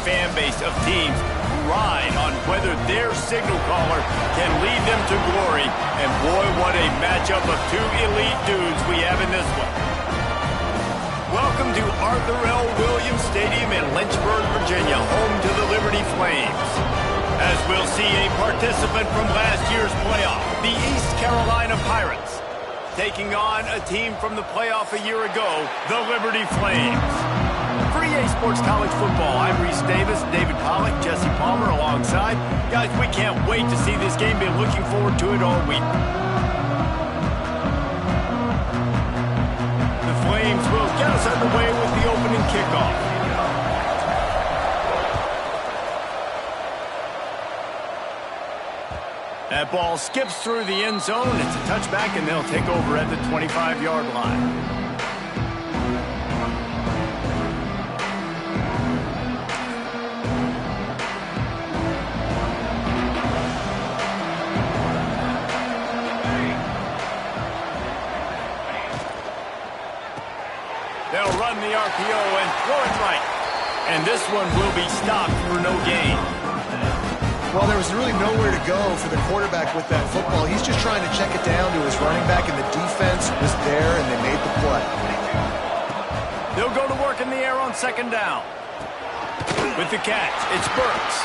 fan base of teams who ride on whether their signal caller can lead them to glory. And boy, what a matchup of two elite dudes we have in this one. Welcome to Arthur L. Williams Stadium in Lynchburg, Virginia, home to the Liberty Flames. As we'll see a participant from last year's playoff, the East Carolina Pirates, taking on a team from the playoff a year ago, the Liberty Flames. For EA Sports College Football, I'm Reese Davis, David Pollack, Jesse Palmer alongside. Guys, we can't wait to see this game. Been looking forward to it all week. The Flames will get us underway with the opening kickoff. That ball skips through the end zone. It's a touchback, and they'll take over at the 25-yard line. They'll run the RPO and throw it right. And this one will be stopped for no gain. Well, there was really nowhere to go for the quarterback with that football. He's just trying to check it down to his running back, and the defense was there, and they made the play. They'll go to work in the air on second down. With the catch, it's Burks.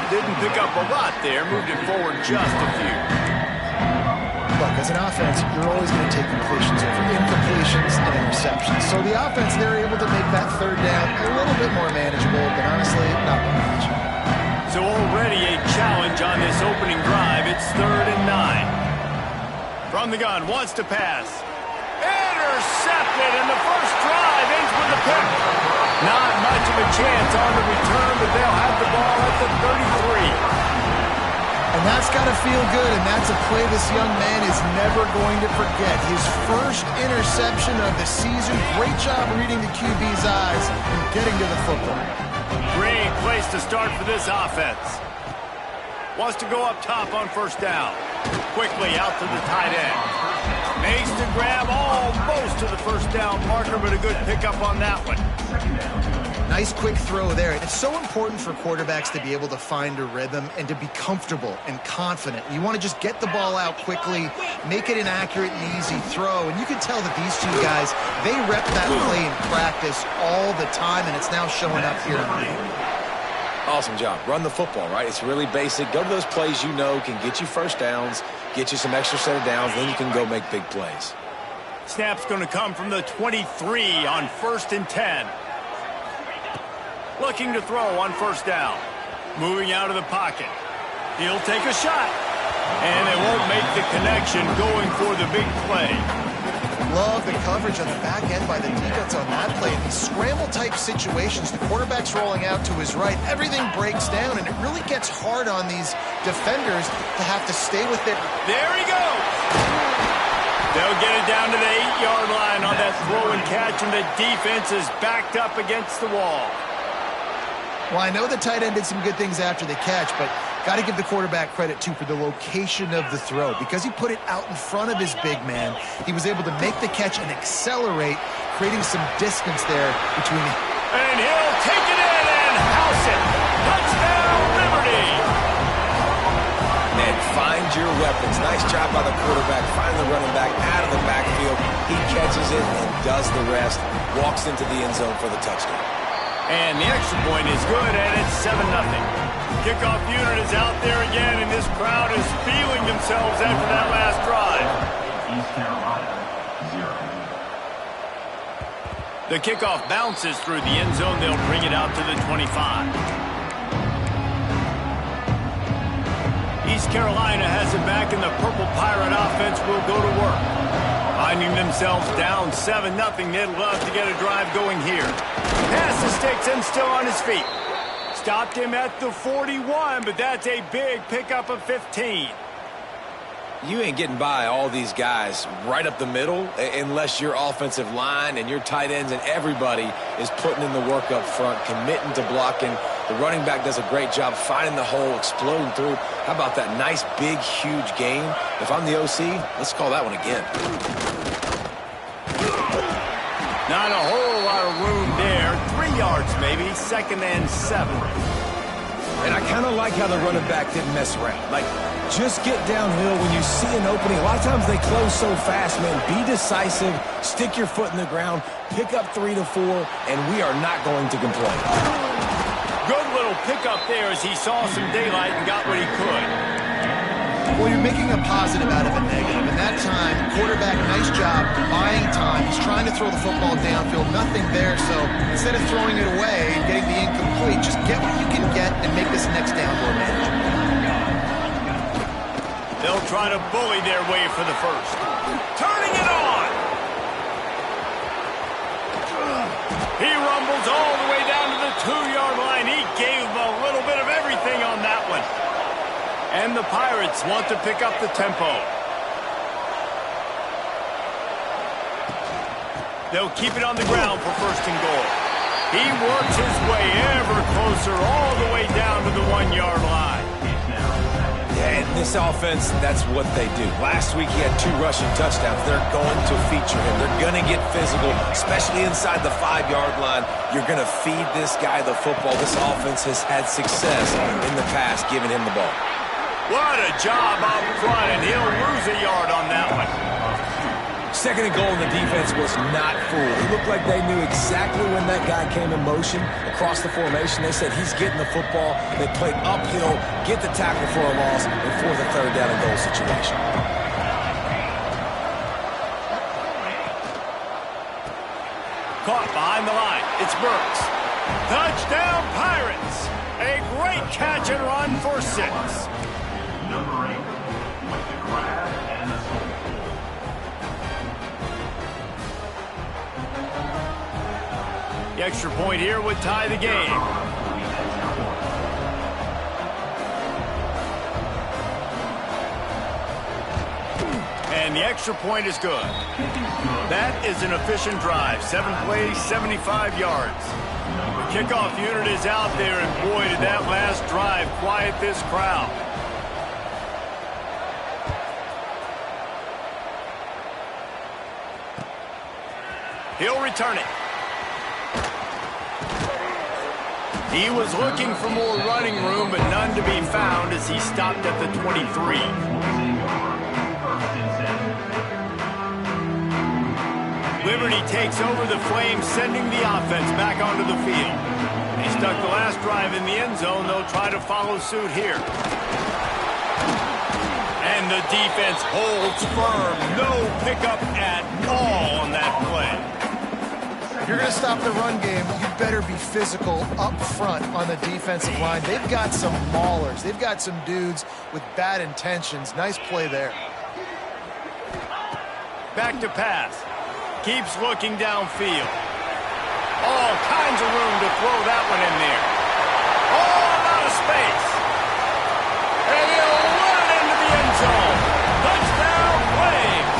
Didn't pick up a lot there, moved it forward just a few. Look, as an offense, you're always going to take completions over incompletions and interceptions. So the offense, they're able to make that third down a little bit more manageable, but honestly, not much. So already a challenge on this opening drive. It's 3rd and 9. From the gun, wants to pass. Intercepted, and the first drive ends with a pick. Not much of a chance on the return, but they'll have the ball at the 33. And that's got to feel good, and that's a play this young man is never going to forget. His first interception of the season. Great job reading the QB's eyes and getting to the football. Great place to start for this offense. Wants to go up top on first down. Quickly out to the tight end. Makes the grab almost to the first down marker, but a good pickup on that one. Nice quick throw there. It's so important for quarterbacks to be able to find a rhythm and to be comfortable and confident. You want to just get the ball out quickly, make it an accurate and easy throw. And you can tell that these two guys, they rep that play in practice all the time, and it's now showing up here in the game. Awesome job. Run the football, right? It's really basic. Go to those plays you know can get you first downs, get you some extra set of downs, then you can go make big plays. Snap's going to come from the 23 on 1st and 10. Looking to throw on first down. Moving out of the pocket. He'll take a shot. And they won't make the connection, going for the big play. Love the coverage on the back end by the defense on that play. In these scramble-type situations, the quarterback's rolling out to his right. Everything breaks down, and it really gets hard on these defenders to have to stay with it. There he goes. They'll get it down to the 8-yard line on that throw and catch, and the defense is backed up against the wall. Well, I know the tight end did some good things after the catch, but got to give the quarterback credit, too, for the location of the throw. Because he put it out in front of his big man, he was able to make the catch and accelerate, creating some distance there between him. And he'll take it in and house it. Touchdown, Liberty! And find your weapons. Nice job by the quarterback. Find the running back out of the backfield. He catches it and does the rest. Walks into the end zone for the touchdown. And the extra point is good, and it's 7-0. Kickoff unit is out there again, and this crowd is feeling themselves after that last drive. East Carolina, 0. The kickoff bounces through the end zone. They'll bring it out to the 25. East Carolina has it back, and the Purple Pirate offense will go to work. Finding themselves down 7-0, they'd love to get a drive going here. Pass the sticks and still on his feet. Stopped him at the 41, but that's a big pickup of 15. You ain't getting by all these guys right up the middle unless your offensive line and your tight ends and everybody is putting in the work up front, committing to blocking. The running back does a great job finding the hole, exploding through. How about that nice, big, huge gain? If I'm the OC, let's call that one again. Not a whole lot of room there. 3 yards maybe, 2nd and 7. And I kind of like how the running back didn't mess around. Like, just get downhill when you see an opening. A lot of times they close so fast, man. Be decisive, stick your foot in the ground, pick up 3 to 4, and we are not going to complain. Good little pickup there as he saw some daylight and got what he could. Well, you're making a positive out of a negative. And that time, quarterback, nice job buying time. He's trying to throw the football downfield, nothing there. So instead of throwing it away and getting the incomplete, just get what you can get and make this next down more manageable. They'll try to bully their way for the first. Turning it on! He rumbles all the way down to the 2-yard line. He gave a little bit of everything on that one. And the Pirates want to pick up the tempo. They'll keep it on the ground for 1st and goal. He works his way ever closer all the way down to the 1-yard line. Yeah, and this offense, that's what they do. Last week he had 2 rushing touchdowns. They're going to feature him. They're going to get physical, especially inside the 5-yard line. You're going to feed this guy the football. This offense has had success in the past giving him the ball. What a job up front, and he'll lose a yard on that one. 2nd and goal, and the defense was not fooled. It looked like they knew exactly when that guy came in motion across the formation. They said he's getting the football. They played uphill, get the tackle for a loss, and force a 3rd down and goal situation. Caught behind the line. It's Burks. Touchdown, Pirates. A great catch and run for 6. Number 8 with the grab and the score. The extra point here would tie the game. And the extra point is good. That is an efficient drive. 7 plays, 75 yards. The kickoff unit is out there, and boy, did that last drive quiet this crowd. He'll return it. He was looking for more running room, but none to be found as he stopped at the 23. Liberty takes over the Flames, sending the offense back onto the field. They stuck the last drive in the end zone. They'll try to follow suit here. And the defense holds firm. No pickup at all on that play. If you're going to stop the run game, you better be physical up front on the defensive line. They've got some maulers. They've got some dudes with bad intentions. Nice play there. Back to pass. Keeps looking downfield. All kinds of room to throw that one in there. All out of space. And he'll run it into the end zone. Touchdown, Flames.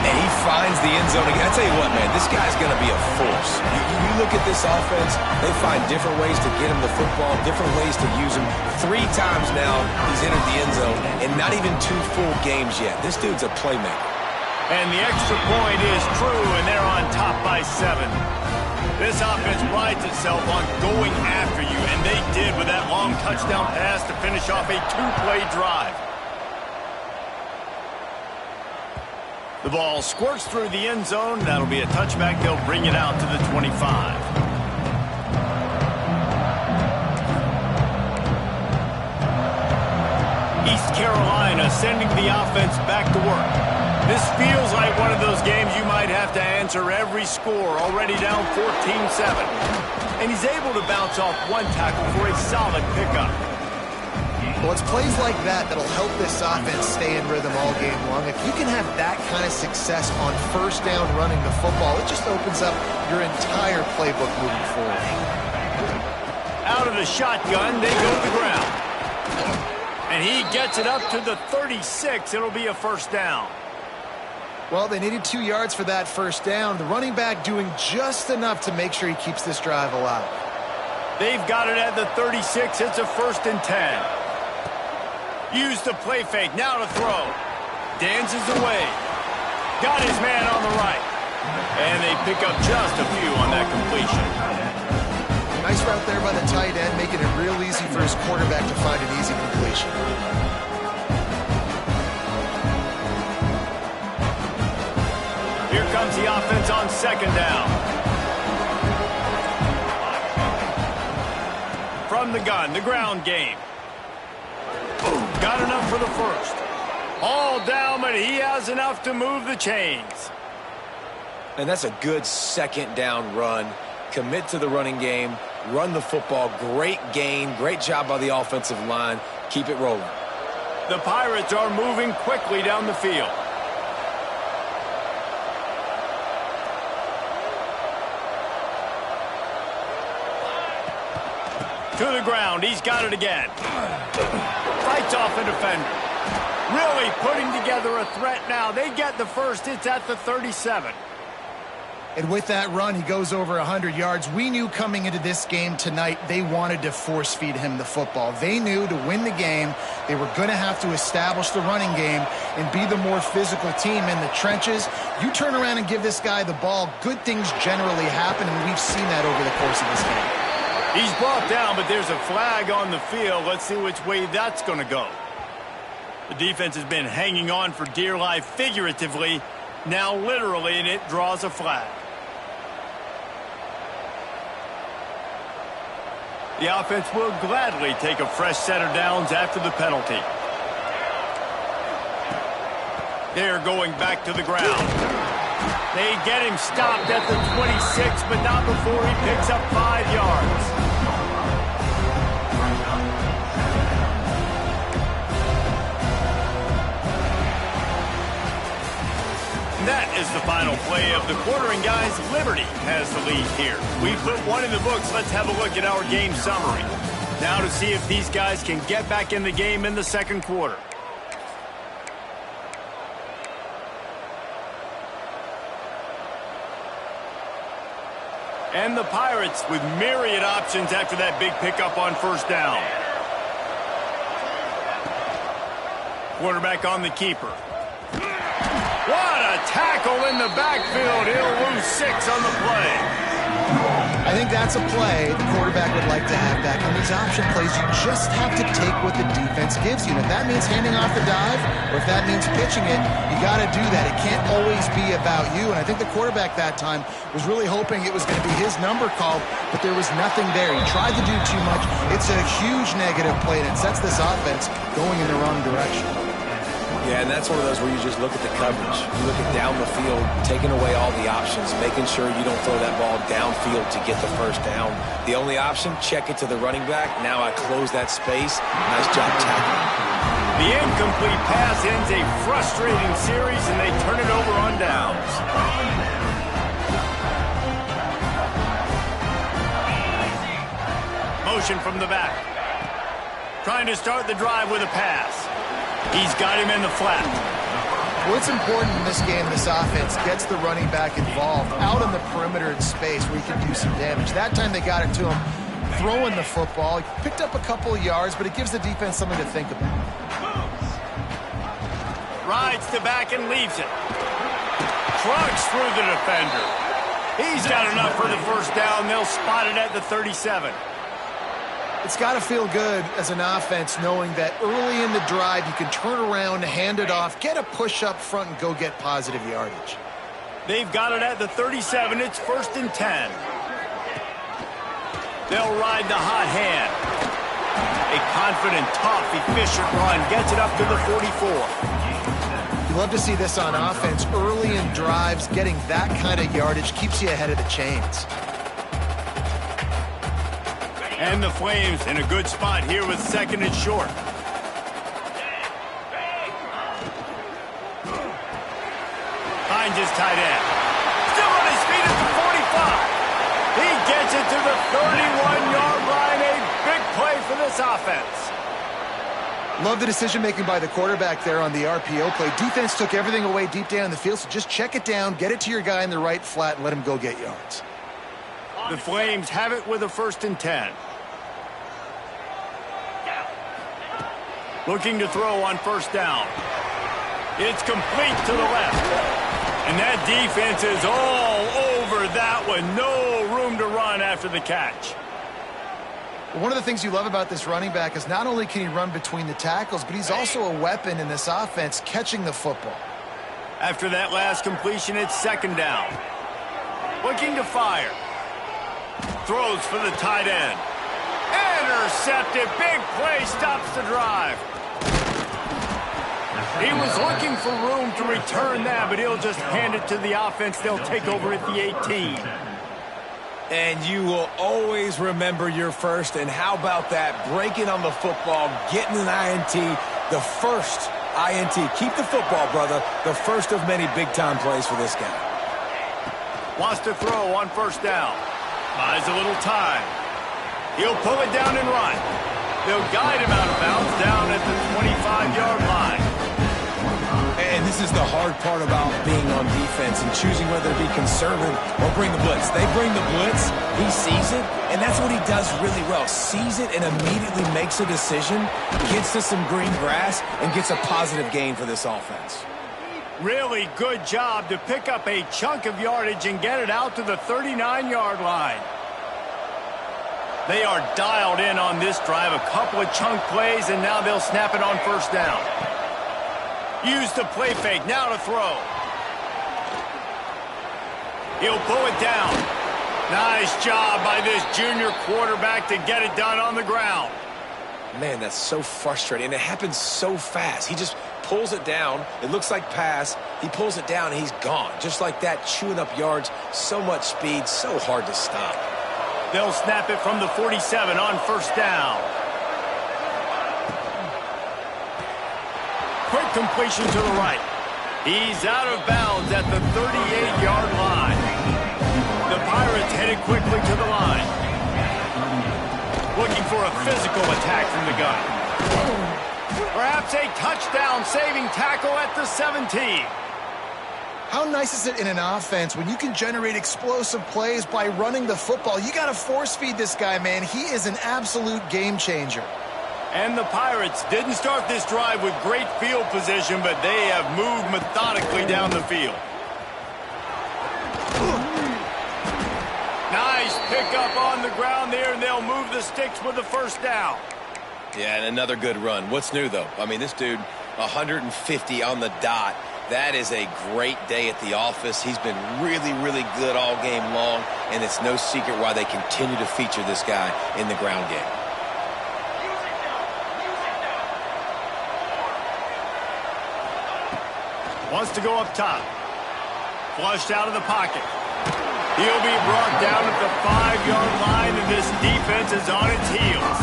And he finds the end zone again. I tell you what, man, this guy's going to be a force. You look at this offense, they find different ways to get him the football, different ways to use him. 3 times now he's entered the end zone, and not even 2 full games yet. This dude's a playmaker. And the extra point is true, and they're on top by 7. This offense prides itself on going after you, and they did with that long touchdown pass to finish off a 2-play drive. The ball squirts through the end zone. That'll be a touchback. They'll bring it out to the 25. East Carolina sending the offense back to work. This feels like one of those games you might have to answer every score, already down 14-7. And he's able to bounce off 1 tackle for a solid pickup. Well, it's plays like that that'll help this offense stay in rhythm all game long. If you can have that kind of success on 1st down running the football, it just opens up your entire playbook moving forward. Out of the shotgun, they go to the ground. And he gets it up to the 36. It'll be a 1st down. Well, they needed 2 yards for that 1st down. The running back doing just enough to make sure he keeps this drive alive. They've got it at the 36. It's a 1st and 10. Used the play fake. Now to throw. Dances away. Got his man on the right. And they pick up just a few on that completion. Nice route there by the tight end, making it real easy for his quarterback to find an easy completion. Here comes the offense on second down. From the gun, the ground game. Got enough for the first. All down, but he has enough to move the chains. And that's a good second down run. Commit to the running game, run the football. Great gain, great job by the offensive line. Keep it rolling. The Pirates are moving quickly down the field. To the ground, he's got it again. Fights off a defender. Really putting together a threat now. They get the first, it's at the 37. And with that run, he goes over 100 yards. We knew coming into this game tonight, they wanted to force feed him the football. They knew to win the game, they were going to have to establish the running game and be the more physical team in the trenches. You turn around and give this guy the ball, good things generally happen, and we've seen that over the course of this game. He's brought down, but there's a flag on the field. Let's see which way that's going to go. The defense has been hanging on for dear life figuratively, now literally, and it draws a flag. The offense will gladly take a fresh set of downs after the penalty. They're going back to the ground. They get him stopped at the 26, but not before he picks up 5 yards. That is the final play of the quarter, and guys, Liberty has the lead here. We put one in the books. Let's have a look at our game summary. Now to see if these guys can get back in the game in the second quarter. And the Pirates with myriad options after that big pickup on first down. Quarterback on the keeper. What a tackle in the backfield. He'll lose 6 on the play. I think that's a play the quarterback would like to have back. On these option plays, you just have to take what the defense gives you. And if that means handing off the dive, or if that means pitching it, you got to do that. It can't always be about you. And I think the quarterback that time was really hoping it was going to be his number called, but there was nothing there. He tried to do too much. It's a huge negative play, and it sets this offense going in the wrong direction. Yeah, and that's one of those where you just look at the coverage. You look at down the field, taking away all the options, making sure you don't throw that ball downfield to get the first down. The only option, check it to the running back. Now I close that space. Nice job tackling. The incomplete pass ends a frustrating series, and they turn it over on downs. Motion from the back. Trying to start the drive with a pass. He's got him in the flat. What's important in this game, this offense gets the running back involved out on the perimeter in space where he can do some damage. That time they got it to him throwing the football. He picked up a couple of yards, but it gives the defense something to think about. Rides to back and leaves it. Trucks through the defender. He's got enough for the first down. They'll spot it at the 37. It's got to feel good as an offense knowing that early in the drive you can turn around, hand it off, get a push up front, and go get positive yardage. They've got it at the 37. It's 1st and 10. They'll ride the hot hand. A confident, tough, efficient run gets it up to the 44. You love to see this on offense. Early in drives, getting that kind of yardage keeps you ahead of the chains. And the Flames in a good spot here with 2nd and short. Finds his tight end. Still on his feet at the 45. He gets it to the 31-yard line. A big play for this offense. Love the decision-making by the quarterback there on the RPO play. Defense took everything away deep down in the field, so just check it down, get it to your guy in the right flat, and let him go get yards. The Flames have it with a 1st and 10. Looking to throw on first down. It's complete to the left. And that defense is all over that one. No room to run after the catch. One of the things you love about this running back is not only can he run between the tackles, but he's also a weapon in this offense catching the football. After that last completion, it's second down. Looking to fire. Throws for the tight end. Intercepted. Big play stops the drive. He was looking for room to return that, but he'll just hand it to the offense. They'll take over at the 18. And you will always remember your first. And how about that? Breaking on the football, getting an INT, the first INT. Keep the football, brother. The first of many big-time plays for this guy. Wants to throw on first down. Buys a little time. He'll pull it down and run. They'll guide him out of bounds down at the 25-yard line. And this is the hard part about being on defense and choosing whether to be conservative or bring the blitz. They bring the blitz, he sees it, and that's what he does really well. Sees it and immediately makes a decision, gets to some green grass, and gets a positive gain for this offense. Really good job to pick up a chunk of yardage and get it out to the 39-yard line. They are dialed in on this drive. A couple of chunk plays, and now they'll snap it on first down. Use the play fake, now to throw. He'll pull it down. Nice job by this junior quarterback to get it done on the ground. Man, that's so frustrating, and it happens so fast. He just pulls it down. It looks like pass. He pulls it down, and he's gone. Just like that, chewing up yards. So much speed, so hard to stop. They'll snap it from the 47 on first down. Quick completion to the right. He's out of bounds at the 38-yard line. The Pirates headed quickly to the line. Looking for a physical attack from the gun. Perhaps a touchdown-saving tackle at the 17. How nice is it in an offense when you can generate explosive plays by running the football? You got to force-feed this guy, man. He is an absolute game changer. And the Pirates didn't start this drive with great field position, but they have moved methodically down the field. Nice pickup on the ground there, and they'll move the sticks with the first down. Yeah, and another good run. What's new, though? I mean, this dude, 150 on the dot. That is a great day at the office. He's been really, really good all game long, and it's no secret why they continue to feature this guy in the ground game. Wants to go up top. Flushed out of the pocket. He'll be brought down at the 5-yard line, and this defense is on its heels.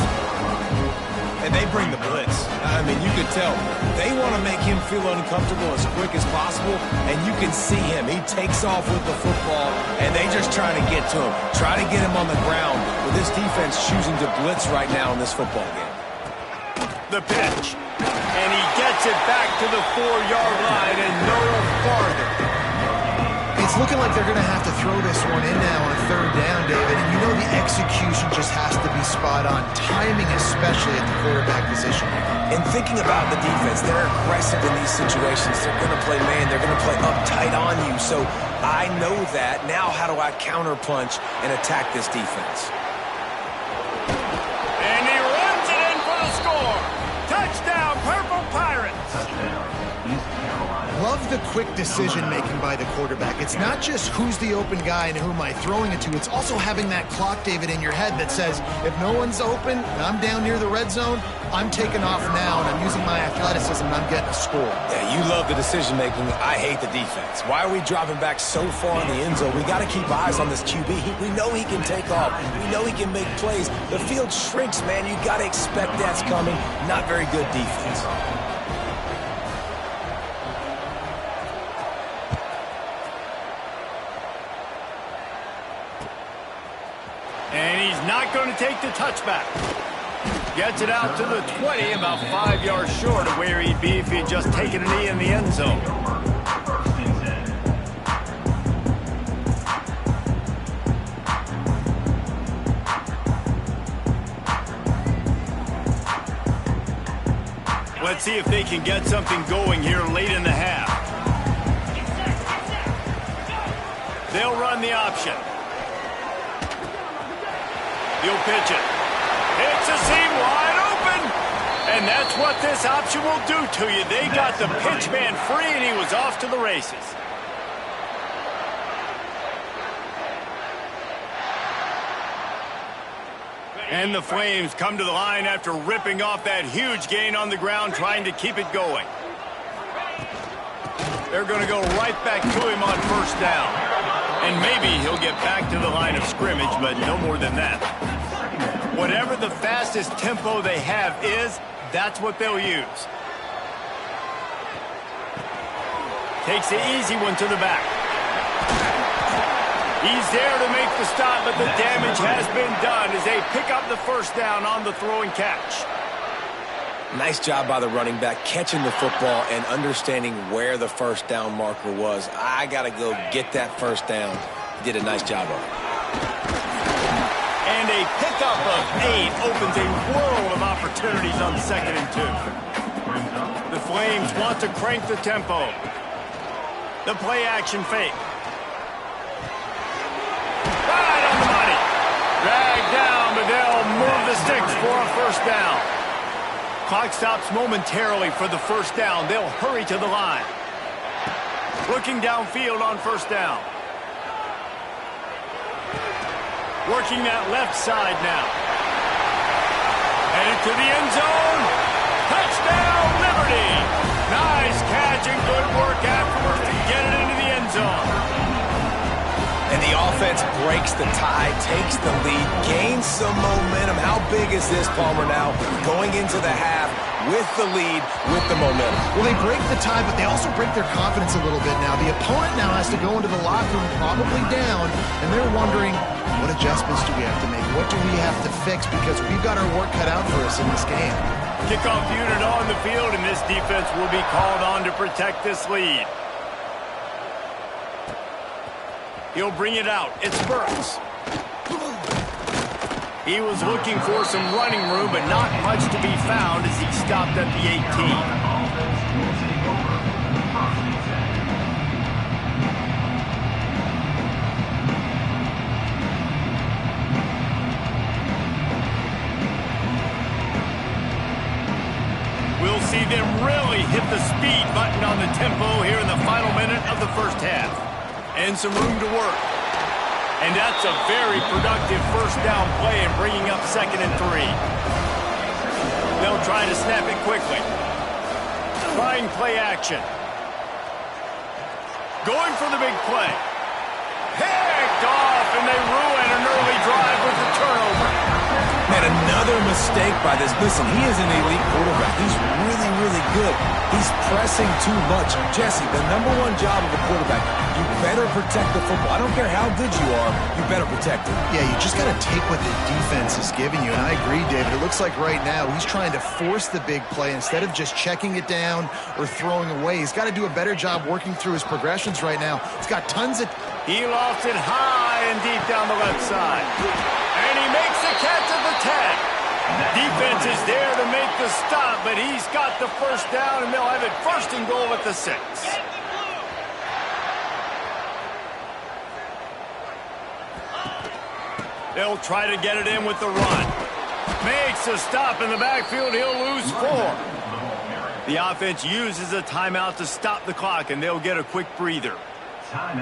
And they bring the blitz. I mean, you could tell. They want to make him feel uncomfortable as quick as possible, and you can see him. He takes off with the football, and they just try to get to him. Try to get him on the ground, with this defense choosing to blitz right now in this football game. The pitch. And he gets it back to the 4-yard line and no farther. It's looking like they're going to have to throw this one in now on third down, David. And you know the execution just has to be spot on. Timing especially at the quarterback position. And thinking about the defense, they're aggressive in these situations. They're going to play man. They're going to play uptight on you. So I know that. Now how do I counterpunch and attack this defense? And he runs it in for the score. Touchdown, Purple Pirates. Love the quick decision-making by the quarterback. It's not just who's the open guy and who am I throwing it to. It's also having that clock, David, in your head that says, if no one's open and I'm down near the red zone, I'm taking off now and I'm using my athleticism and I'm getting a score. Yeah, you love the decision-making. I hate the defense. Why are we dropping back so far in the end zone? We got to keep eyes on this QB. We know he can take off. We know he can make plays. The field shrinks, man. You got to expect that's coming. Not very good defense. And he's not going to take the touchback. Gets it out to the 20, about 5 yards short of where he'd be if he'd just taken a knee in the end zone. Let's see if they can get something going here late in the half. They'll run the option. He'll pitch it. what this option will do to you. They got the pitch man free, and he was off to the races. And the Flames come to the line after ripping off that huge gain on the ground, trying to keep it going. They're going to go right back to him on first down. And maybe he'll get back to the line of scrimmage, but no more than that. Whatever the fastest tempo they have is, that's what they'll use. Takes the easy one to the back. He's there to make the stop, but the damage has been done as they pick up the first down on the throw and catch. Nice job by the running back catching the football and understanding where the first down marker was. I got to go get that first down. He did a nice job of it. And a pickup of 8 opens a world of opportunities on 2nd and 2. The Flames want to crank the tempo. The play action fake. Right on the money. Dragged down, but they'll move the sticks for a first down. Clock stops momentarily for the first down. They'll hurry to the line. Looking downfield on first down. Working that left side now. Headed to the end zone. Touchdown, Liberty. Nice catch and good work afterwards to get it into the end zone. And the offense breaks the tie, takes the lead, gains some momentum. How big is this, Palmer, now? Going into the half with the lead, with the momentum. Well, they break the tie, but they also break their confidence a little bit now. The opponent now has to go into the locker room probably down, and they're wondering, what adjustments do we have to make? What do we have to fix? Because we've got our work cut out for us in this game. Kickoff unit on the field, and this defense will be called on to protect this lead. He'll bring it out. It's Burks. He was looking for some running room, but not much to be found as he stopped at the 18. We'll see them really hit the speed button on the tempo here in the final minute of the first half. And some room to work. And that's a very productive first down play and bringing up 2nd and 3. They'll try to snap it quickly. Trying play action. Going for the big play. Picked off, and they ruin an early drive with the turnover. And another mistake by this. Listen, he is an elite quarterback. He's really, really good. He's pressing too much. Jesse, the #1 job of a quarterback, you better protect the football. I don't care how good you are, you better protect it. Yeah, you just got to take what the defense is giving you. And I agree, David. It looks like right now he's trying to force the big play instead of just checking it down or throwing away. He's got to do a better job working through his progressions right now. He's got tons of... He lofts it high and deep down the left side. And he makes the catch at the 10. Defense is there to make the stop, but he's got the first down, and they'll have it 1st and goal at the 6. They'll try to get it in with the run. Makes a stop in the backfield. He'll lose 4. The offense uses a timeout to stop the clock, and they'll get a quick breather.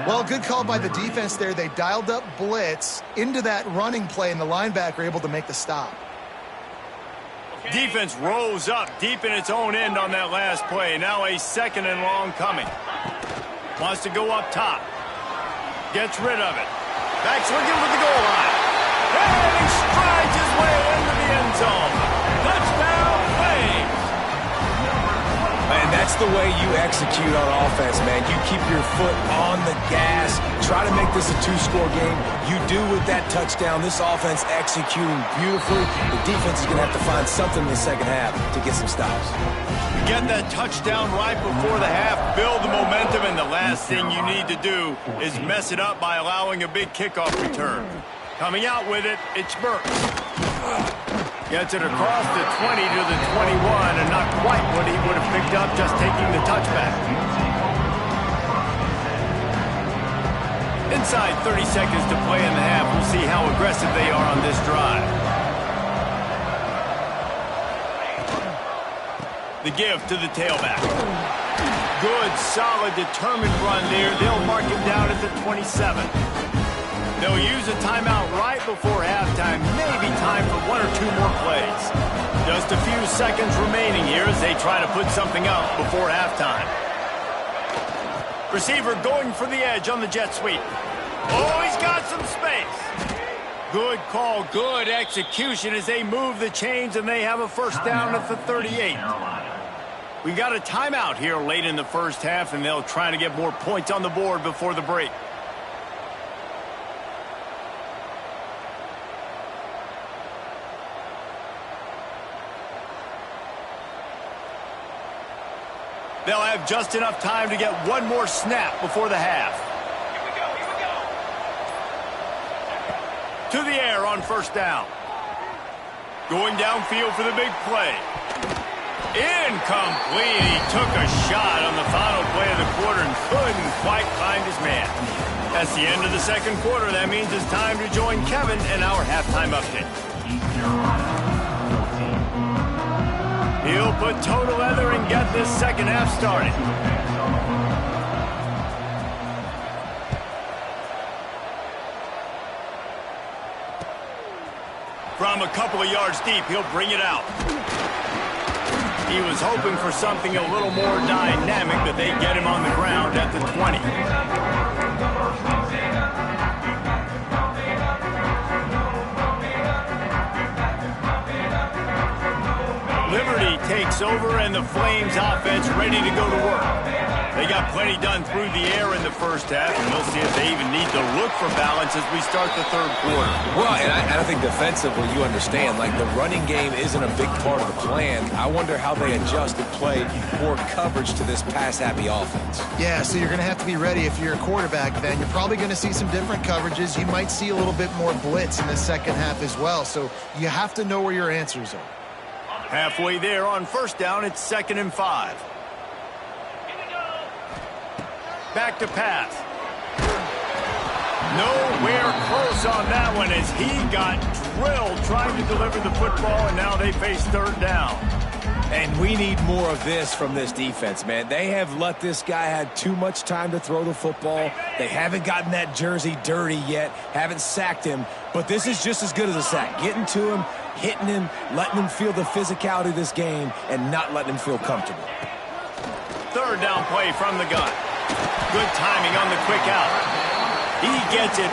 Well, good call by the defense there. They dialed up blitz into that running play, and the linebacker able to make the stop. Defense rose up deep in its own end on that last play. Now a 2nd and long coming. Wants to go up top. Gets rid of it. Back's looking for the goal line. And he strides his way into the end zone. Touchdown, Flames. Man, that's the way you execute on offense, man. You keep your foot on the gas. Try to make this a 2-score game. You do with that touchdown. This offense executing beautifully. The defense is going to have to find something in the second half to get some stops. Get that touchdown right before the half. Build the momentum, and the last thing you need to do is mess it up by allowing a big kickoff return. Coming out with it, it's Burks. Gets it across the 20 to the 21, and not quite what he would have picked up just taking the touchback. Inside 30 seconds to play in the half. We'll see how aggressive they are on this drive. The give to the tailback. Good, solid, determined run there. They'll mark him down at the 27. They'll use a timeout right before halftime. Maybe time for one or two more plays. Just a few seconds remaining here as they try to put something up before halftime. Receiver going for the edge on the jet sweep. Oh, he's got some space. Good call, good execution as they move the chains and they have a first down at the 38. We got a timeout here late in the first half, and they'll try to get more points on the board before the break. They'll have just enough time to get one more snap before the half. Here we go. To the air on first down. Going downfield for the big play. Incomplete. He took a shot on the final play of the quarter and couldn't quite find his man. That's the end of the second quarter. That means it's time to join Kevin in our halftime update. East Carolina, 14. He'll put toe to leather and get this second half started. From a couple of yards deep, he'll bring it out. He was hoping for something a little more dynamic, but they get him on the ground at the 20. Liberty takes over, and the Flames offense ready to go to work. They got plenty done through the air in the first half, and we'll see if they even need to look for balance as we start the third quarter. Well, and I think defensively, you understand, like the running game isn't a big part of the plan. I wonder how they adjust and play more coverage to this pass-happy offense. Yeah, so you're going to have to be ready if you're a quarterback then. You're probably going to see some different coverages. You might see a little bit more blitz in the second half as well, so you have to know where your answers are. Halfway there on first down, it's 2nd and 5. Back to pass. Nowhere close on that one as he got drilled trying to deliver the football, and now they face third down. And we need more of this from this defense, man. They have let this guy have too much time to throw the football. They haven't gotten that jersey dirty yet, haven't sacked him, but this is just as good as a sack. Getting to him, hitting him, letting him feel the physicality of this game, and not letting him feel comfortable. Third down play from the gun. Good timing on the quick out. He gets it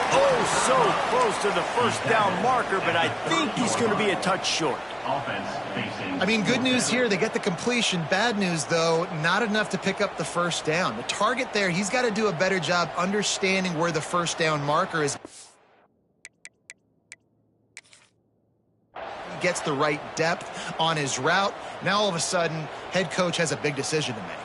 so close to the first down marker, but I think he's going to be a touch short. Offense facing. I mean, good news here, they get the completion. Bad news, though, not enough to pick up the first down. The target there, he's got to do a better job understanding where the first down marker is. He gets the right depth on his route. Now, all of a sudden, head coach has a big decision to make.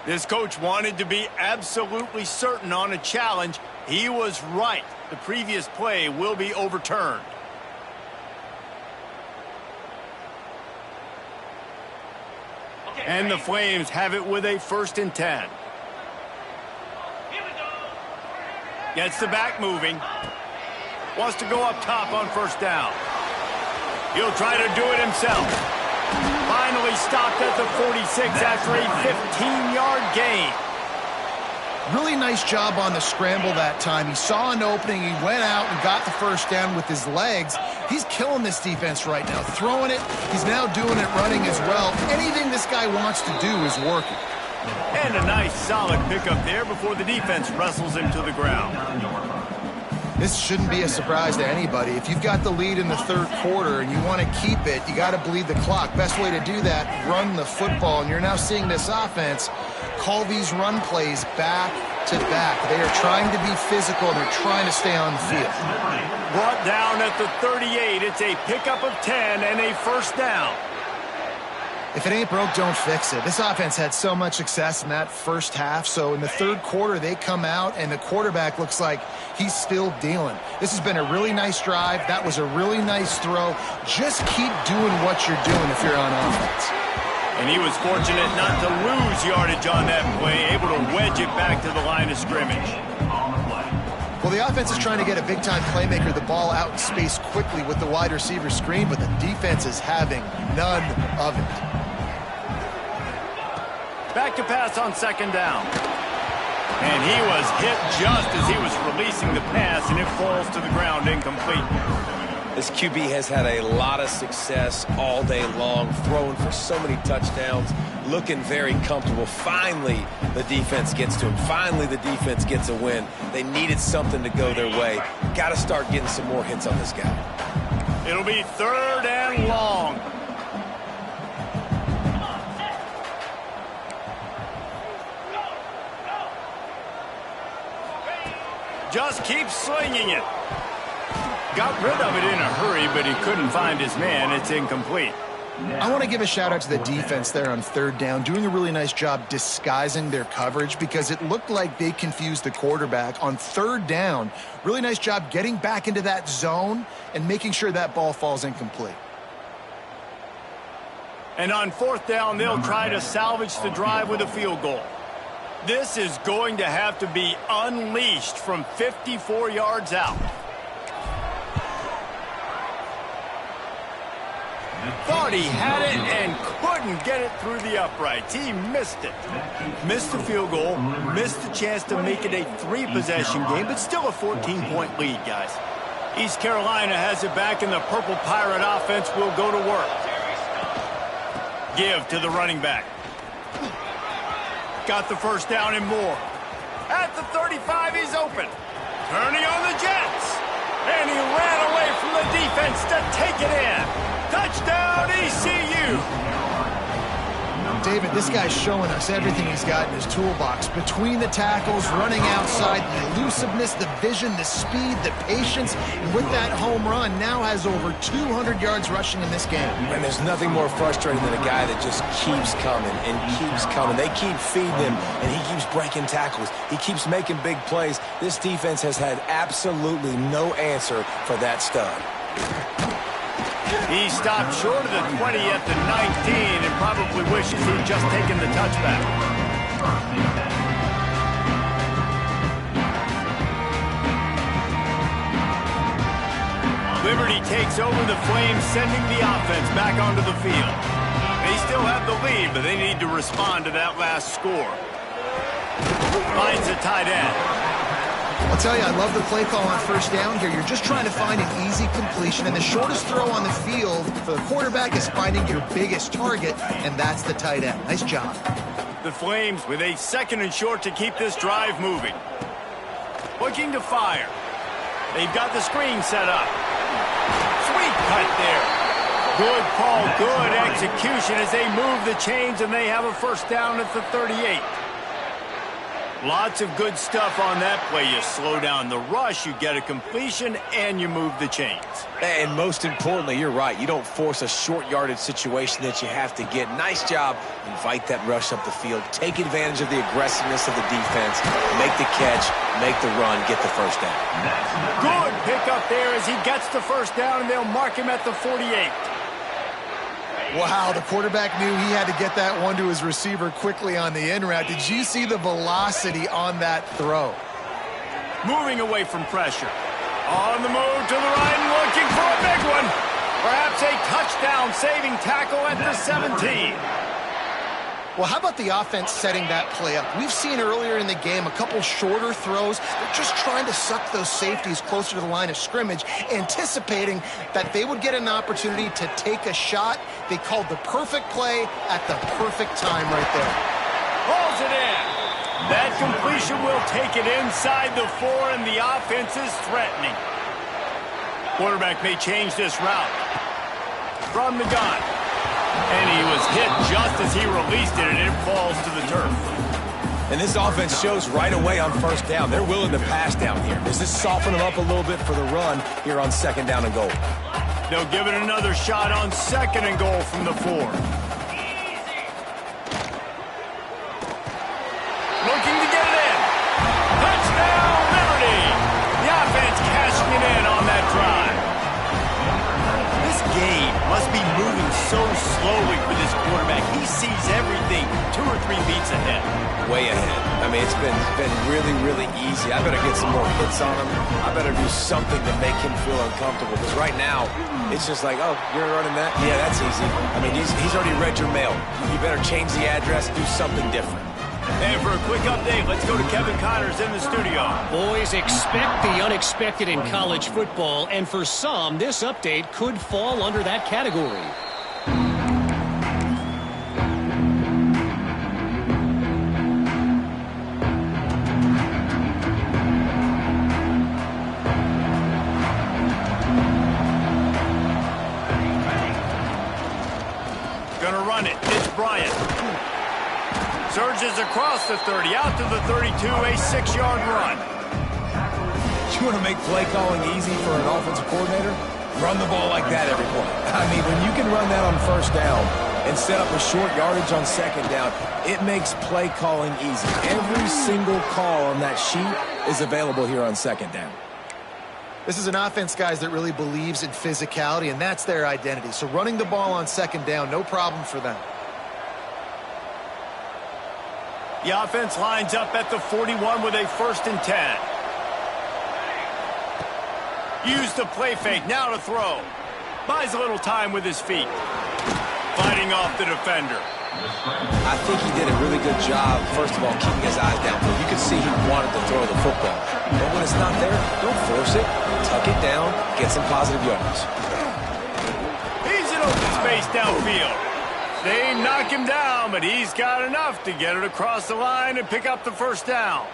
This coach wanted to be absolutely certain on a challenge. He was right. The previous play will be overturned. And the Flames have it with a 1st and 10. Gets the back moving. Wants to go up top on first down. He'll try to do it himself. Finally stopped at the 46 after a 15-yard gain. Really nice job on the scramble that time. He saw an opening. He went out and got the first down with his legs. He's killing this defense right now. Throwing it. He's now doing it running as well. Anything this guy wants to do is working. And a nice solid pickup there before the defense wrestles him to the ground. This shouldn't be a surprise to anybody. If you've got the lead in the third quarter and you want to keep it, you got to bleed the clock. Best way to do that, run the football. And you're now seeing this offense call these run plays back to back. They are trying to be physical, and they're trying to stay on the field. Brought down at the 38. It's a pickup of 10 and a first down. If it ain't broke, don't fix it. This offense had so much success in that first half, so in the third quarter, they come out, and the quarterback looks like he's still dealing. This has been a really nice drive. That was a really nice throw. Just keep doing what you're doing if you're on offense. And he was fortunate not to lose yardage on that play, able to wedge it back to the line of scrimmage. Well, the offense is trying to get a big-time playmaker the ball out in space quickly with the wide receiver screen, but the defense is having none of it. Back to pass on second down. And he was hit just as he was releasing the pass, and it falls to the ground incomplete. This QB has had a lot of success all day long, throwing for so many touchdowns, looking very comfortable. Finally, the defense gets to him. Finally, the defense gets a win. They needed something to go their way. Got to start getting some more hits on this guy. It'll be 3rd and long. Just keep slinging it. Got rid of it in a hurry, but he couldn't find his man. It's incomplete. I want to give a shout out to the defense there on 3rd down, doing a really nice job disguising their coverage because it looked like they confused the quarterback on 3rd down. Really nice job getting back into that zone and making sure that ball falls incomplete. And on 4th down, they'll try to salvage the drive with a field goal. This is going to have to be unleashed from 54 yards out. Thought he had it and couldn't get it through the uprights. He missed it. Missed the field goal, missed the chance to make it a 3-possession game, but still a 14-point lead, guys. East Carolina has it back, and the Purple Pirate offense will go to work. Give to the running back. Got the first down and more. At the 35, he's open. Turning on the Jets. And he ran away from the defense to take it in. Touchdown, ECU. David, this guy's showing us everything he's got in his toolbox. Between the tackles, running outside, the elusiveness, the vision, the speed, the patience. And with that home run, now has over 200 yards rushing in this game. And there's nothing more frustrating than a guy that just keeps coming and keeps coming. They keep feeding him, and he keeps breaking tackles. He keeps making big plays. This defense has had absolutely no answer for that stud. He stopped short of the 20 at the 19 and probably wishes he'd just taken the touchback. Liberty takes over the Flames, sending the offense back onto the field. They still have the lead, but they need to respond to that last score. Finds a tight end. I'll tell you, I love the play call on 1st down here. You're just trying to find an easy completion, and the shortest throw on the field for the quarterback is finding your biggest target, and that's the tight end. Nice job. The Flames with a 2nd and short to keep this drive moving. Looking to fire. They've got the screen set up. Sweet cut there. Good call, good execution as they move the chains, and they have a 1st down at the 38. Lots of good stuff on that play. You slow down the rush, you get a completion, and you move the chains. And most importantly, you're right. You don't force a short yardage situation that you have to get. Nice job. Invite that rush up the field. Take advantage of the aggressiveness of the defense. Make the catch, make the run, get the 1st down. Good pick up there as he gets the 1st down, and they'll mark him at the 48. Wow, the quarterback knew he had to get that one to his receiver quickly on the in route. Did you see the velocity on that throw? Moving away from pressure. On the move to the right and looking for a big one. Perhaps a touchdown-saving tackle at the 17. Well, how about the offense setting that play up? We've seen earlier in the game a couple shorter throws. They're just trying to suck those safeties closer to the line of scrimmage, anticipating that they would get an opportunity to take a shot. They called the perfect play at the perfect time right there. Pulls it in. That completion will take it inside the 4, and the offense is threatening. Quarterback may change this route. From the gun. And he was hit just as he released it, and it falls to the turf. And this offense shows right away on 1st down. They're willing to pass down here. Does this soften them up a little bit for the run here on 2nd down and goal? They'll give it another shot on 2nd and goal from the 4. Looking to get it in. Touchdown, Liberty! The offense cashing it in on that drive. This game must be moving so slowly for this quarterback. He sees everything 2 or 3 beats ahead. Way ahead. I mean, it's been really, really easy. I better get some more hits on him. I better do something to make him feel uncomfortable. Because right now, it's just like, oh, you're running that? Yeah, that's easy. I mean, he's already read your mail. You better change the address, do something different. And for a quick update, let's go to Kevin Connors in the studio. Boys, expect the unexpected in college football, and for some, this update could fall under that category. Gonna run it. It's Bryant. Surges across the 30, out to the 32, a 6-yard run. You want to make play calling easy for an offensive coordinator? Run the ball like that every play. I mean, when you can run that on first down and set up a short yardage on second down, it makes play calling easy. Every single call on that sheet is available here on second down. This is an offense, guys, that really believes in physicality, and that's their identity. So running the ball on second down, no problem for them. The offense lines up at the 41 with a 1st and 10. Use the play fake, now to throw. Buys a little time with his feet. Fighting off the defender. I think he did a really good job, first of all, keeping his eyes down. You could see he wanted to throw the football. But when it's not there, don't force it. Tuck it down, get some positive yards. He's in open space downfield. They knock him down, but he's got enough to get it across the line and pick up the 1st down.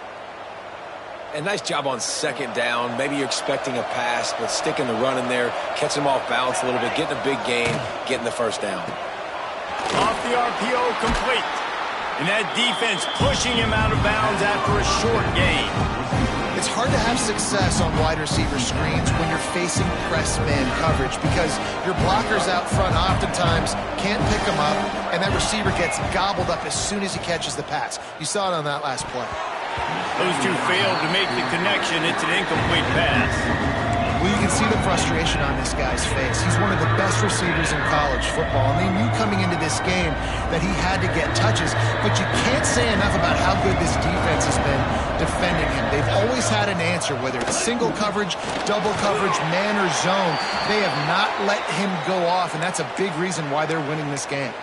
And nice job on second down. Maybe you're expecting a pass, but sticking the run in there, catching him off balance a little bit, getting a big gain, getting the 1st down. Off the RPO, complete. And that defense pushing him out of bounds after a short gain. It's hard to have success on wide receiver screens when you're facing press man coverage because your blockers out front oftentimes can't pick them up, and that receiver gets gobbled up as soon as he catches the pass. You saw it on that last play. Those two failed to make the connection. It's an incomplete pass. Well, you can see the frustration on this guy's face. He's one of the best receivers in college football, and they knew coming into this game that he had to get touches, but you can't say enough about how good this defense has been defending him. They've always had an answer, whether it's single coverage, double coverage, man or zone. They have not let him go off, and that's a big reason why they're winning this game.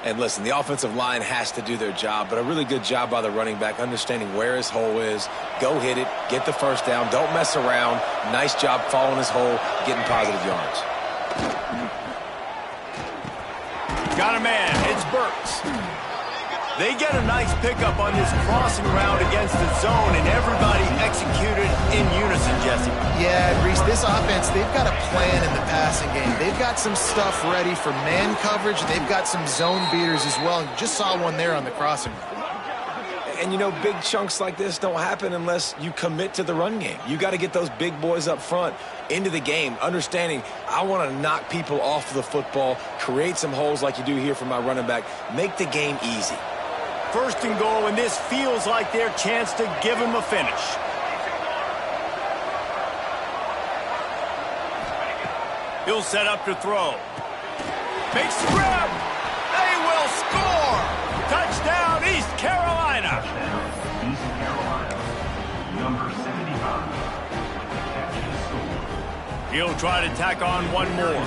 And listen, the offensive line has to do their job, but a really good job by the running back, understanding where his hole is. Go hit it, get the 1st down, don't mess around. Nice job following his hole, getting positive yards. Got a man, it's Burks. They get a nice pickup on this crossing route against the zone, and everybody executed in unison, Jesse. Yeah, and Reese, this offense, they've got a plan in the passing game. They've got some stuff ready for man coverage. They've got some zone beaters as well. You just saw one there on the crossing route. And, you know, big chunks like this don't happen unless you commit to the run game. You got to get those big boys up front into the game, understanding I want to knock people off the football, create some holes like you do here for my running back, make the game easy. 1st and goal, and this feels like their chance to give him a finish. He'll set up to throw. Makes the grab. They will score. Touchdown, East Carolina. Touchdown, East Carolina. Number 75. Catch and score. He'll try to tack on one more.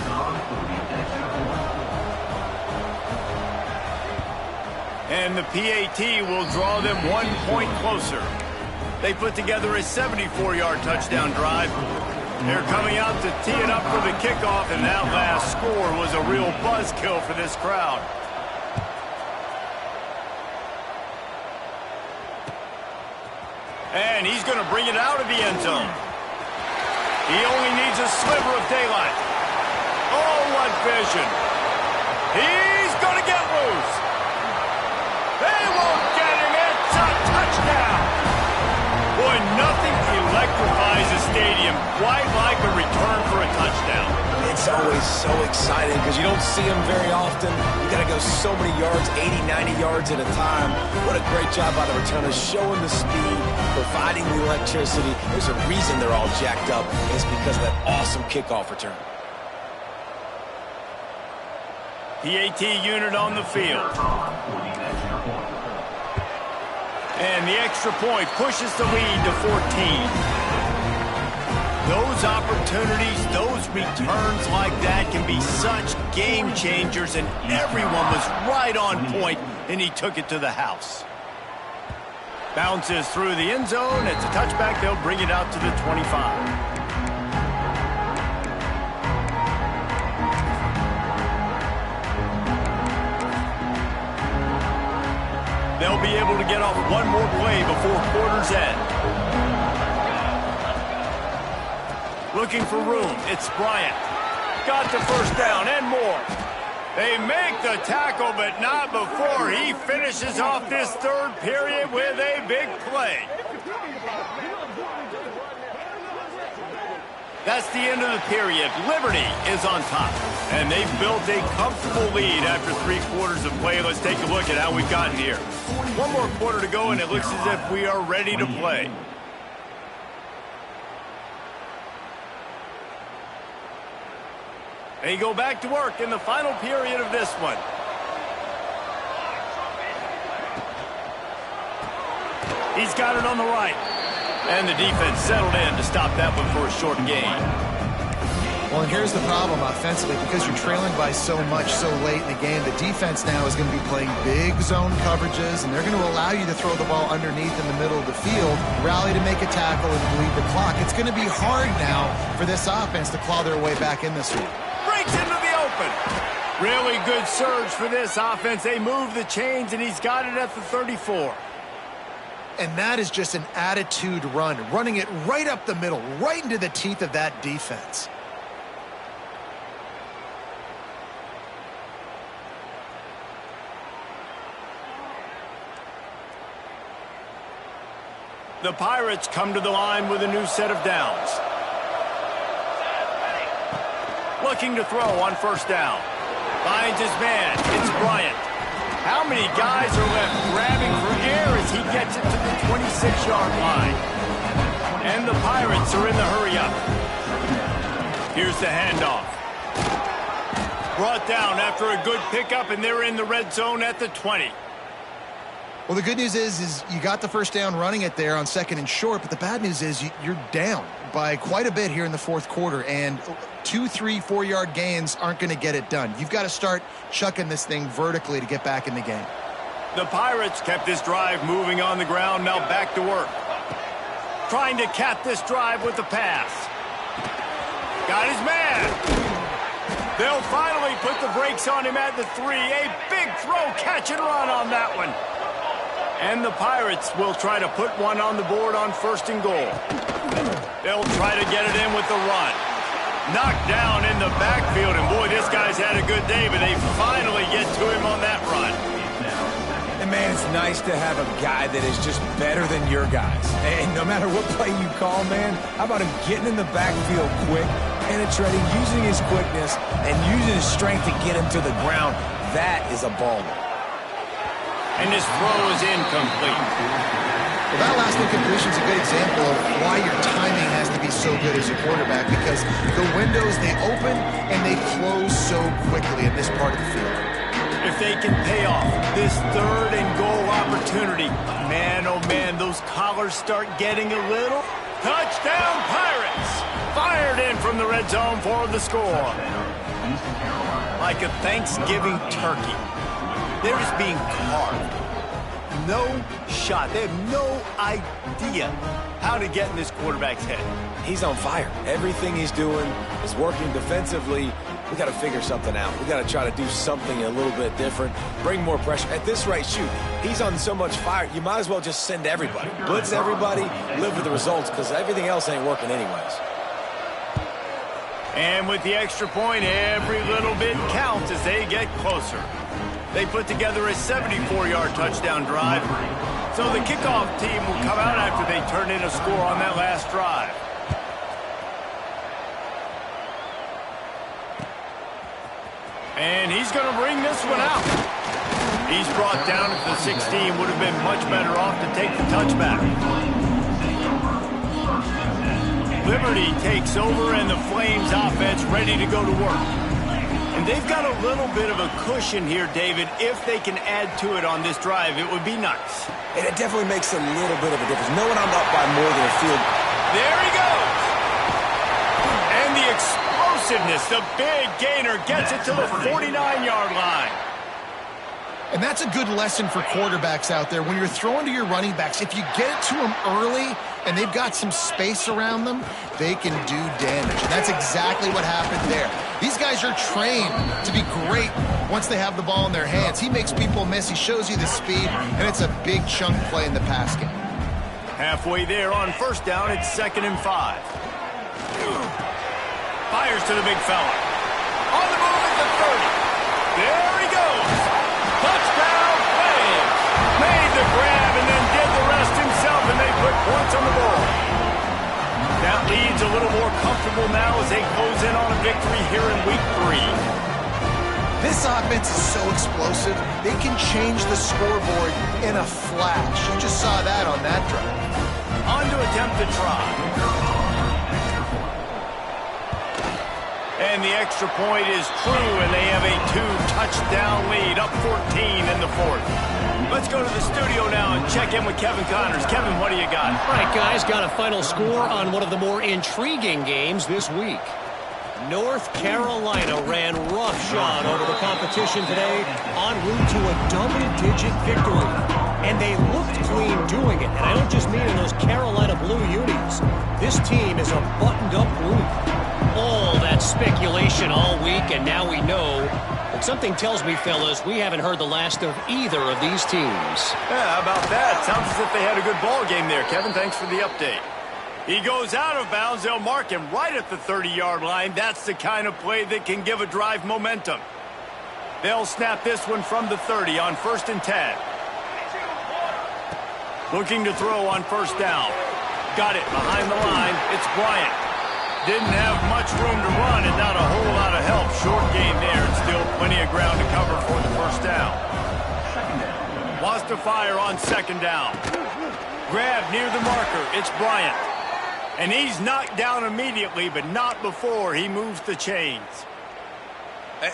And the PAT will draw them 1 point closer. They put together a 74-yard touchdown drive. They're coming out to tee it up for the kickoff, and that last score was a real buzzkill for this crowd. And he's going to bring it out of the end zone. He only needs a sliver of daylight. Oh, what vision. He's going to get loose. They won't get him. It's a touchdown. Boy, nothing electrifies a stadium quite like a return for a touchdown. It's always so exciting because you don't see them very often. You got to go so many yards, 80, 90 yards at a time. What a great job by the returners, showing the speed, providing the electricity. There's a reason they're all jacked up. It's because of that awesome kickoff return. PAT unit on the field. And the extra point pushes the lead to 14. Those opportunities, those returns like that can be such game changers, and everyone was right on point, and he took it to the house. Bounces through the end zone. It's a touchback. They'll bring it out to the 25. They'll be able to get off one more play before quarter's end. Looking for room. It's Bryant. Got the first down and more. They make the tackle, but not before he finishes off this third period with a big play. That's the end of the period. Liberty is on top. And they've built a comfortable lead after 3 quarters of play. Let's take a look at how we've gotten here. One more quarter to go, and it looks as if we are ready to play. They go back to work in the final period of this one. He's got it on the right. And the defense settled in to stop that one for a short gain. Well, and here's the problem offensively. Because you're trailing by so much so late in the game, the defense now is going to be playing big zone coverages, and they're going to allow you to throw the ball underneath in the middle of the field, rally to make a tackle, and bleed the clock. It's going to be hard now for this offense to claw their way back in this one. Breaks into the open. Really good surge for this offense. They move the chains, and he's got it at the 34. And that is just an attitude run, running it right up the middle, right into the teeth of that defense. The Pirates come to the line with a new set of downs. Looking to throw on first down. Finds his man. It's Bryant. How many guys are left grabbing for air as he gets it to the 26-yard line? And the Pirates are in the hurry-up. Here's the handoff. Brought down after a good pickup, and they're in the red zone at the 20. Well, the good news is you got the first down running it there on 2nd and short, but the bad news is you're down by quite a bit here in the 4th quarter, and 2, 3, 4-yard gains aren't going to get it done. You've got to start chucking this thing vertically to get back in the game. The Pirates kept this drive moving on the ground, now back to work. Trying to cap this drive with the pass. Got his man. They'll finally put the brakes on him at the 3. A big throw, catch and run on that one. And the Pirates will try to put one on the board on 1st and goal. They'll try to get it in with the run. Knocked down in the backfield, and boy, this guy's had a good day, but they finally get to him on that run. And man, it's nice to have a guy that is just better than your guys. And no matter what play you call, man, how about him getting in the backfield quick, penetrating, using his quickness, and using his strength to get him to the ground. That is a baller. And his throw is incomplete. Well, that last incompletion is a good example of why your timing has to be so good as a quarterback, because the windows, they open and they close so quickly in this part of the field. If they can pay off this 3rd and goal opportunity, man, oh man, those collars start getting a little. Touchdown Pirates! Fired in from the red zone for the score. Like a Thanksgiving turkey. They're just being carved. No shot. They have no idea how to get in this quarterback's head. He's on fire. Everything he's doing is working defensively. We got to figure something out. We got to try to do something a little bit different. Bring more pressure. At this rate, shoot, he's on so much fire, you might as well just send everybody. Blitz everybody, live with the results, because everything else ain't working anyways. And with the extra point, every little bit counts as they get closer. They put together a 74-yard touchdown drive. So the kickoff team will come out after they turn in a score on that last drive. And he's going to bring this one out. He's brought down at the 16. Would have been much better off to take the touchback. Liberty takes over, and the Flames offense ready to go to work. And they've got a little bit of a cushion here, David. If they can add to it on this drive, it would be nice. And it definitely makes a little bit of a difference. Knowing I'm up by more than a field. There he goes. And the explosiveness, the big gainer gets it to the 49-yard line. And that's a good lesson for quarterbacks out there. When you're throwing to your running backs, if you get it to them early and they've got some space around them, they can do damage. And that's exactly what happened there. These guys are trained to be great once they have the ball in their hands. He makes people miss. He shows you the speed, and it's a big chunk play in the pass game. Halfway there on first down, it's 2nd and 5. Fires to the big fella. On the move at the 30. There he goes. Touchdown, Flames. Made the grab and then did the rest himself, and they put points on the board. That lead's a little more comfortable now as they close in on a victory here in Week 3. This offense is so explosive, they can change the scoreboard in a flash. You just saw that on that drive. On to attempt to try. And the extra point is true, and they have a 2-touchdown lead, up 14 in the 4th. Let's go to the studio now and check in with Kevin Connors. Kevin, what do you got? All right, guys, got a final score on one of the more intriguing games this week. North Carolina ran roughshod over the competition today en route to a double-digit victory. And they looked clean doing it. And I don't just mean in those Carolina blue unis. This team is a buttoned-up group. All that speculation all week, and now we know. But something tells me, fellas, we haven't heard the last of either of these teams. Yeah, how about that? Sounds as if they had a good ball game there. Kevin, thanks for the update. He goes out of bounds. They'll mark him right at the 30-yard line. That's the kind of play that can give a drive momentum. They'll snap this one from the 30 on 1st and 10. Looking to throw on 1st down. Got it behind the line. It's Bryant. Didn't have much room to run and not a whole lot of help. Short gain there and still plenty of ground to cover for the 1st down. Wants to fire on 2nd down. Grab near the marker. It's Bryant. And he's knocked down immediately, but not before he moves the chains.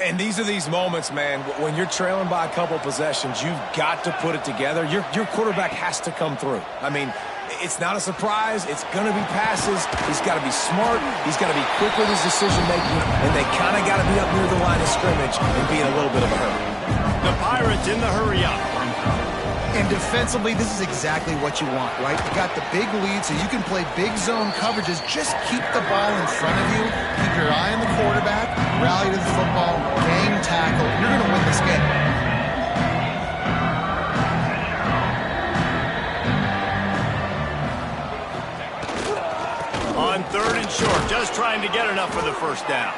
And these are these moments, man, when you're trailing by a couple possessions, you've got to put it together. Your quarterback has to come through. I mean, it's not a surprise. It's going to be passes. He's got to be smart. He's got to be quick with his decision-making, and they kind of got to be up near the line of scrimmage and be in a little bit of a hurry. The Pirates in the hurry-up. And defensively, this is exactly what you want, right? You got the big lead, so you can play big zone coverages. Just keep the ball in front of you. Keep your eye on the quarterback. Rally to the football. Gang tackle. You're going to win this game. On 3rd and short, just trying to get enough for the 1st down.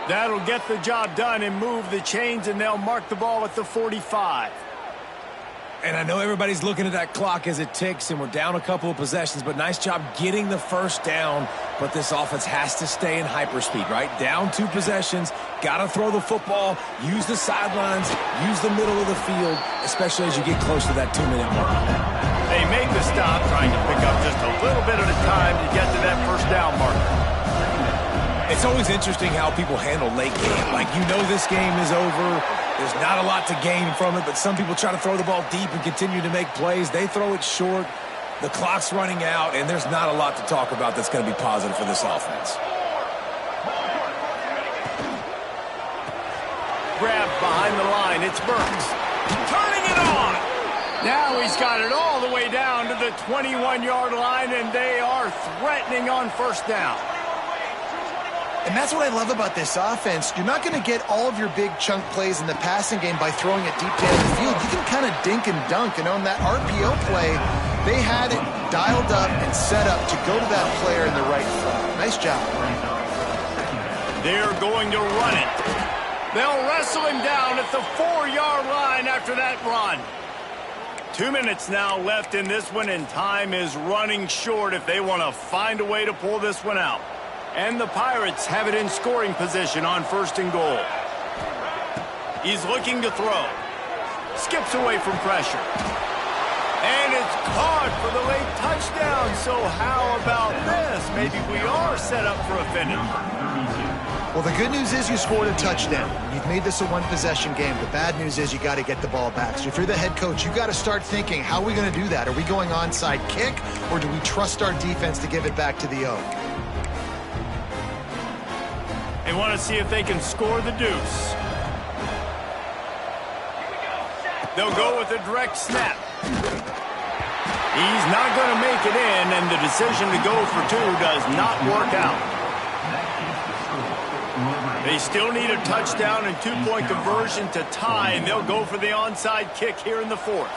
That'll get the job done and move the chains, and they'll mark the ball at the 45. And I know everybody's looking at that clock as it ticks, and we're down a couple of possessions, but nice job getting the 1st down. But this offense has to stay in hyperspeed, right? Down 2 possessions, got to throw the football, use the sidelines, use the middle of the field, especially as you get close to that 2-minute mark. They make the stop, trying to pick up just a little bit at a time to get to that 1st down marker. It's always interesting how people handle late game. Like, you know this game is over. There's not a lot to gain from it, but some people try to throw the ball deep and continue to make plays. They throw it short. The clock's running out, and there's not a lot to talk about that's going to be positive for this offense. Grab behind the line. It's Burks. Turning it on. Now he's got it all the way down to the 21-yard line, and they are threatening on 1st down. And that's what I love about this offense. You're not going to get all of your big chunk plays in the passing game by throwing it deep down the field. You can kind of dink and dunk. And on that RPO play, they had it dialed up and set up to go to that player in the right front. Nice job. They're going to run it. They'll wrestle him down at the 4-yard line after that run. 2 minutes now left in this one, and time is running short if they want to find a way to pull this one out. And the Pirates have it in scoring position on 1st and goal. He's looking to throw. Skips away from pressure. And it's caught for the late touchdown. So how about this? Maybe we are set up for a finish. Well, the good news is you scored a touchdown. You've made this a one-possession game. The bad news is you got to get the ball back. So if you're the head coach, you got to start thinking, how are we going to do that? Are we going onside kick, or do we trust our defense to give it back to the Oak? They want to see if they can score the deuce. They'll go with a direct snap. He's not going to make it in, and the decision to go for two does not work out. They still need a touchdown and two-point conversion to tie, and they'll go for the onside kick here in the fourth.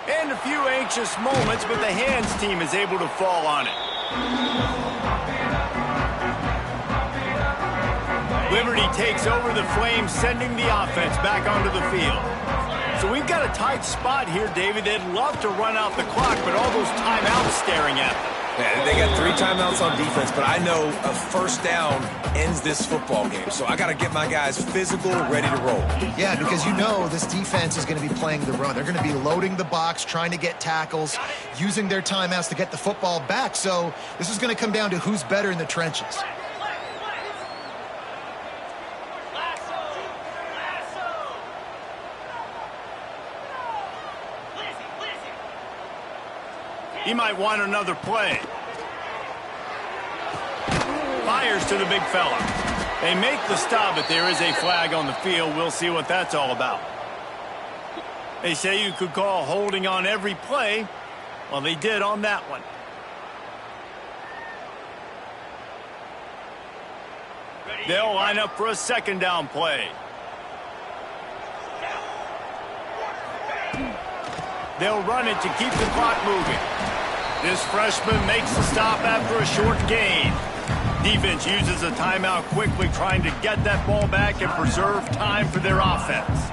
And a few anxious moments, but the hands team is able to fall on it. Liberty takes over the Flames, sending the offense back onto the field. So we've got a tight spot here, David. They'd love to run out the clock, but all those timeouts staring at them. Yeah, they got 3 timeouts on defense, but I know a first down ends this football game. So I got to get my guys physical, ready to roll. Yeah, because you know this defense is going to be playing the run. They're going to be loading the box, trying to get tackles, using their timeouts to get the football back. So this is going to come down to who's better in the trenches. He might want another play. Fires to the big fella. They make the stop, but there is a flag on the field. We'll see what that's all about. They say you could call holding on every play. Well, they did on that one. They'll line up for a second down play. They'll run it to keep the clock moving. This freshman makes the stop after a short gain. Defense uses a timeout quickly, trying to get that ball back and preserve time for their offense.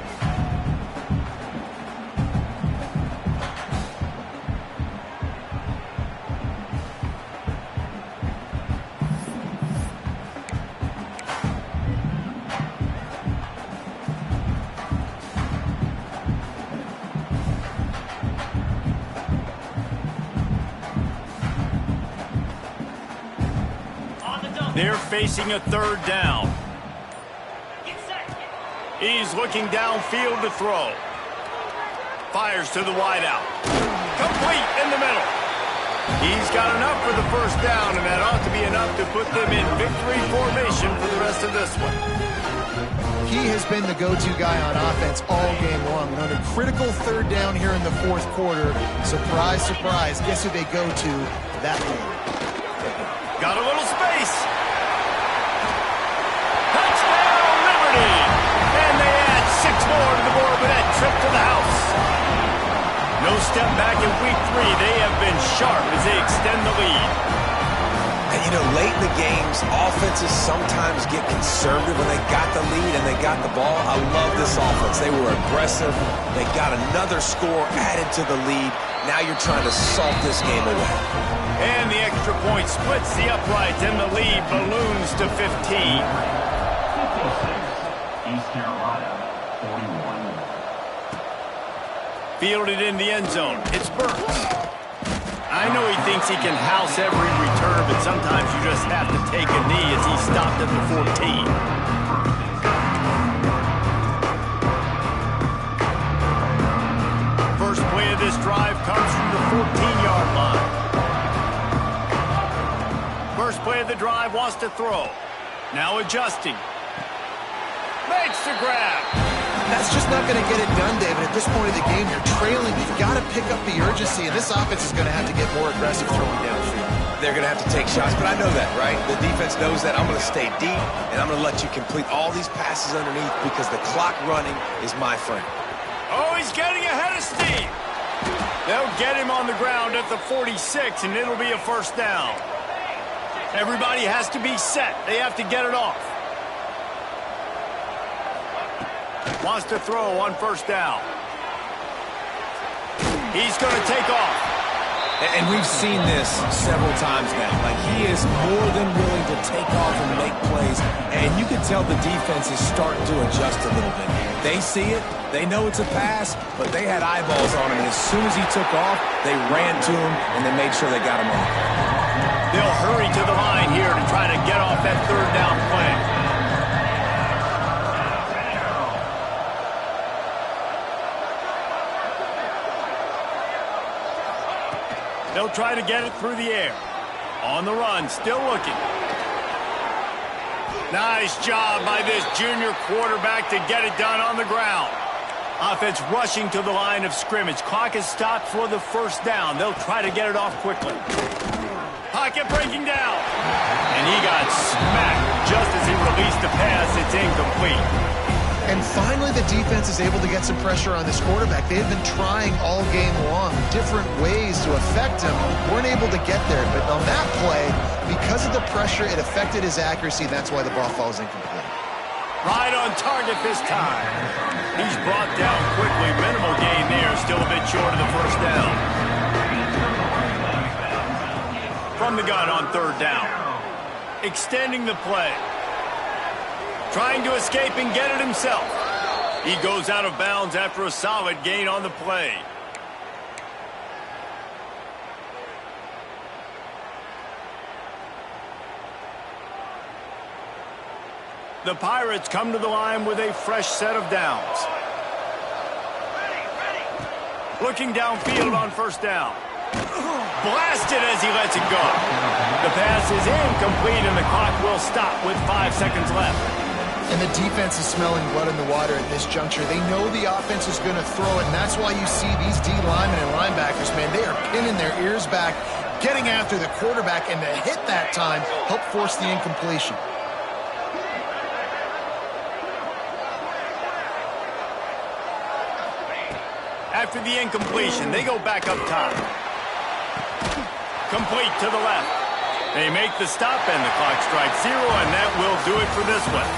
They're facing a third down. He's looking downfield to throw. Fires to the wideout. Complete in the middle. He's got enough for the first down, and that ought to be enough to put them in victory formation for the rest of this one. He has been the go-to guy on offense all game long. And on a critical third down here in the fourth quarter, surprise, surprise, guess who they go to? That one. Got a little space. Touchdown, Liberty! And they add 6 more to the board with that trip to the house. No step back in week 3. They have been sharp as they extend the lead. And, you know, late in the games, offenses sometimes get conservative when they got the lead and they got the ball. I love this offense. They were aggressive. They got another score added to the lead. Now you're trying to salt this game away. And the extra point splits the uprights, and the lead balloons to 15. 56, East Carolina, 41. Fielded in the end zone. It's Burks. I know he thinks he can house every return, but sometimes you just have to take a knee as he stopped at the 14. First play of this drive comes from the 14-yard line. First play of the drive wants to throw. Now adjusting. Makes the grab. That's just not going to get it done, David. At this point of the game, you're trailing. You've got to pick up the urgency, and this offense is going to have to get more aggressive throwing downfield. They're going to have to take shots, but I know that, right? The defense knows that. I'm going to stay deep, and I'm going to let you complete all these passes underneath because the clock running is my friend. Oh, he's getting ahead of steam. They'll get him on the ground at the 46, and it'll be a first down. Everybody has to be set. They have to get it off. Wants to throw on first down. He's going to take off. And we've seen this several times now. Like, he is more than willing to take off and make plays. And you can tell the defense is starting to adjust a little bit. They see it. They know it's a pass, but they had eyeballs on him. And as soon as he took off, they ran to him, and they made sure they got him on the play. They'll hurry to the line here to try to get off that third down play. They'll try to get it through the air. On the run, still looking. Nice job by this junior quarterback to get it done on the ground. Offense rushing to the line of scrimmage. Clock is stopped for the first down. They'll try to get it off quickly. Pocket breaking down. And he got smacked just as he released the pass. It's incomplete. And finally, the defense is able to get some pressure on this quarterback. They had been trying all game long different ways to affect him. Weren't able to get there. But on that play, because of the pressure, it affected his accuracy. That's why the ball falls incomplete. Right on target this time. He's brought down quickly. Minimal gain there. Still a bit short of the first down. From the gun on third down. Extending the play. Trying to escape and get it himself. He goes out of bounds after a solid gain on the play. The Pirates come to the line with a fresh set of downs. Looking downfield on first down. Blasted as he lets it go. The pass is incomplete and the clock will stop with 5 seconds left. And the defense is smelling blood in the water at this juncture. They know the offense is going to throw it, and that's why you see these D linemen and linebackers, man, they are pinning their ears back, getting after the quarterback, and the hit that time helped force the incompletion. After the incompletion, they go back up top. Complete to the left. They make the stop, and the clock strikes 0, and that will do it for this one.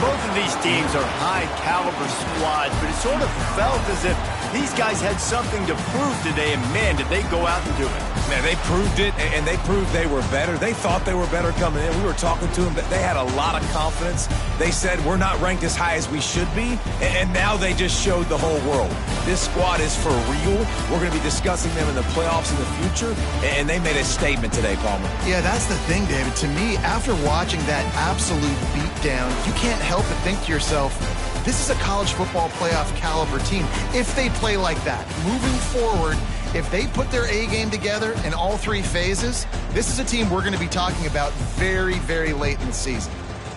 Both of these teams are high-caliber squads, but it sort of felt as if these guys had something to prove today, and man, did they go out and do it. Man, they proved it, and they proved they were better. They thought they were better coming in. We were talking to them, but they had a lot of confidence. They said, we're not ranked as high as we should be, and now they just showed the whole world. This squad is for real. We're going to be discussing them in the playoffs in the future, and they made a statement today, Palmer. Yeah, that's the thing, David. To me, after watching that absolute beatdown, you can't help but think to yourself, this is a college football playoff caliber team. If they play like that, moving forward, if they put their A game together in all three phases, this is a team we're going to be talking about very, very late in the season.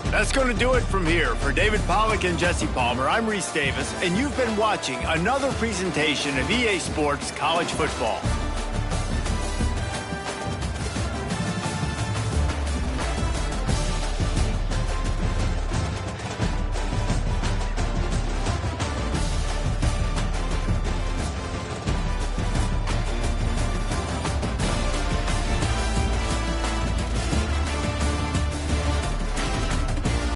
That's going to do it from here. For David Pollack and Jesse Palmer, I'm Reese Davis, and you've been watching another presentation of EA Sports College Football.